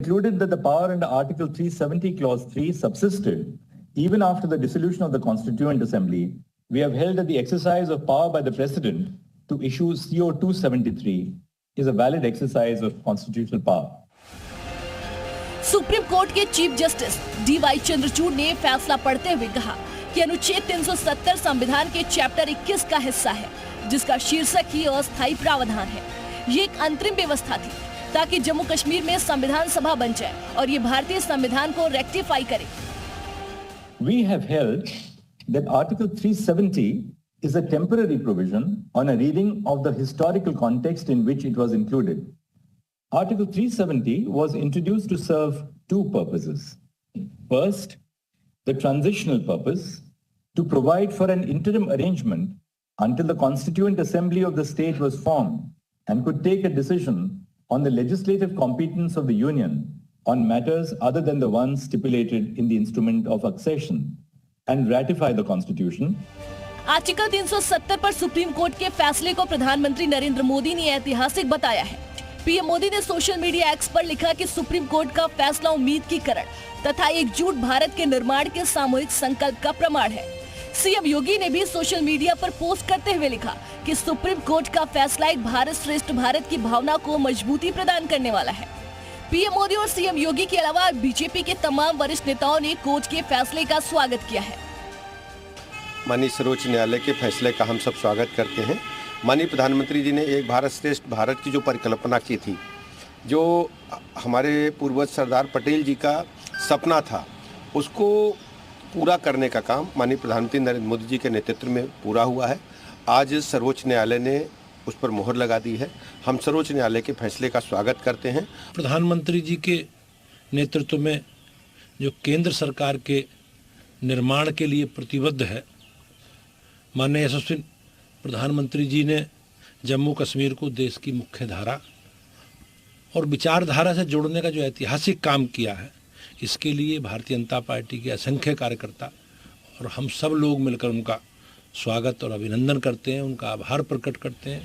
Included that the power under Article 370 Clause 3 subsisted even after the dissolution of the Constituent Assembly. We have held that the exercise of power by the President to issue CO 273 is a valid exercise of constitutional power. Supreme court के chief justice D.Y.. Chandrachud ने फैसला पढ़ते हुए कहा कि अनुच्छेद 370 संविधान के चैप्टर 21 का हिस्सा है, जिसका शीर्षक ही अस्थायी प्रावधान है। ये एक अंतरिम व्यवस्था थी ताकि जम्मू कश्मीर में संविधान सभा बन जाए और ये भारतीय संविधान को रेक्टिफाई करे। We have held that Article 370 is a temporary provision on a reading of the historical context in which it was included. Article 370 was introduced to serve two purposes. First, the transitional purpose to provide for an interim arrangement until the Constituent Assembly of the state was formed and could take a decision on the legislative competence of the Union on matters other than the ones stipulated in the instrument of accession and ratify the Constitution. Article 370 पर supreme court के फैसले को प्रधानमंत्री नरेंद्र मोदी ने ऐतिहासिक बताया है। PM Modi ने सोशल मीडिया एक्स पर लिखा कि सुप्रीम कोर्ट का फैसला उम्मीद की किरण तथा एकजुट भारत के निर्माण के सामूहिक संकल्प का प्रमाण है। सीएम योगी ने भी सोशल मीडिया पर पोस्ट करते हुए लिखा कि सुप्रीम कोर्ट का फैसला एक भारत श्रेष्ठ भारत की भावना को मजबूती प्रदान करने वाला है। पीएम मोदी और सीएम योगी के अलावा बीजेपी के तमाम वरिष्ठ नेताओं ने कोर्ट के फैसले का स्वागत किया है। माननीय सर्वोच्च न्यायालय के फैसले का हम सब स्वागत करते हैं। माननीय प्रधानमंत्री जी ने एक भारत श्रेष्ठ भारत की जो परिकल्पना की थी, जो हमारे पूर्वज सरदार पटेल जी का सपना था, उसको पूरा करने का काम माननीय प्रधानमंत्री नरेंद्र मोदी जी के नेतृत्व में पूरा हुआ है। आज सर्वोच्च न्यायालय ने उस पर मोहर लगा दी है। हम सर्वोच्च न्यायालय के फैसले का स्वागत करते हैं। प्रधानमंत्री जी के नेतृत्व में जो केंद्र सरकार के निर्माण के लिए प्रतिबद्ध है, माननीय यशस्वी प्रधानमंत्री जी ने जम्मू कश्मीर को देश की मुख्य धारा और विचारधारा से जोड़ने का जो ऐतिहासिक काम किया है, इसके लिए भारतीय जनता पार्टी के असंख्य कार्यकर्ता और हम सब लोग मिलकर उनका स्वागत और अभिनंदन करते हैं, उनका आभार प्रकट करते हैं।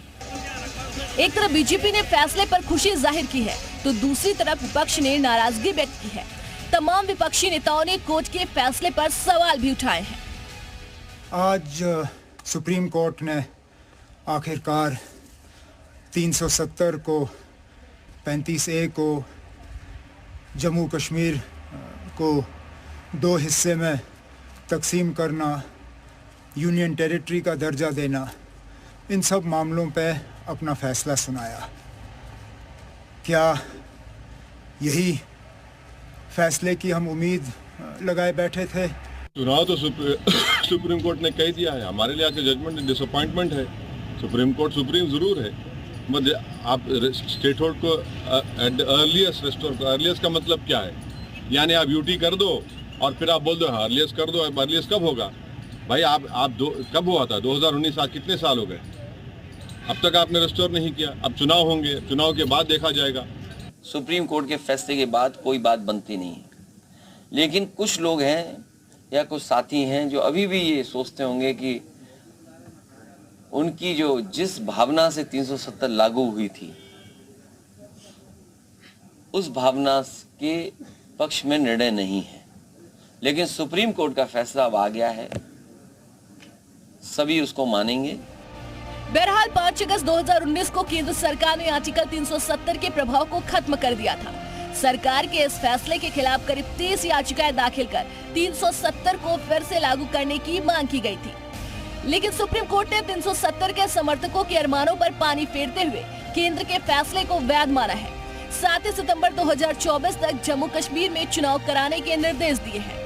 एक तरफ बीजेपी ने फैसले पर खुशी जाहिर की है, तो दूसरी तरफ विपक्ष ने नाराजगी व्यक्त की है। तमाम विपक्षी नेताओं ने कोर्ट के फैसले पर सवाल भी उठाए हैं। आज सुप्रीम कोर्ट ने आखिरकार 370 को 35A को जम्मू कश्मीर को दो हिस्से में तकसीम करना, यूनियन टेरिटरी का दर्जा देना, इन सब मामलों पे अपना फैसला सुनाया। क्या यही फैसले की हम उम्मीद लगाए बैठे थे? चुनाव तो सुप्रीम कोर्ट ने कह दिया है। हमारे लिए आपके जजमेंट डिसअपॉइंटमेंट है। सुप्रीम कोर्ट सुप्रीम जरूर है, मगर आप स्टेट होल्ड को एट द अर्लीस्ट रेस्टोर को, अर्लीस्ट का मतलब क्या है? यानी आप यूटी कर दो और फिर आप बोल दो अर्लीस्ट कर दो। अर्लीस्ट कब होगा भाई? आप कब हुआ था? 2019 आज कितने साल हो गए? अब तक आपने रेस्टोर नहीं किया। अब चुनाव होंगे, चुनाव के बाद देखा जाएगा। सुप्रीम कोर्ट के फैसले के बाद कोई बात बनती नहीं है, लेकिन कुछ लोग हैं या कुछ साथी हैं जो अभी भी ये सोचते होंगे कि उनकी जो जिस भावना से 370 लागू हुई थी, उस भावना के पक्ष में निर्णय नहीं है। लेकिन सुप्रीम कोर्ट का फैसला अब आ गया है, सभी उसको मानेंगे। बहरहाल 5 अगस्त 2019 को केंद्र सरकार ने आर्टिकल 370 के प्रभाव को खत्म कर दिया था। सरकार के इस फैसले के खिलाफ करीब 30 याचिकाएं दाखिल कर 370 को फिर से लागू करने की मांग की गई थी, लेकिन सुप्रीम कोर्ट ने 370 के समर्थकों के अरमानों पर पानी फेरते हुए केंद्र के फैसले को वैध माना है। 7 सितंबर 2024 तक जम्मू कश्मीर में चुनाव कराने के निर्देश दिए हैं।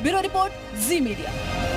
ब्यूरो रिपोर्ट, जी मीडिया।